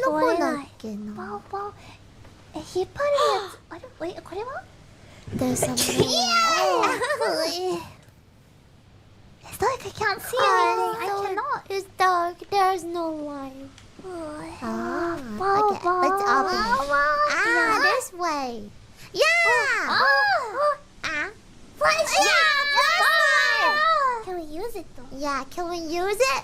どこだっけな。パオパオ。引っ張るやつ。あれ、これは There's some It's like I can't see anything. I cannot. It's dark. There's no light. Okay, let's open it. This way. Yeah! Flashlight! Yeah! Can we use it though? Yeah, can we use it?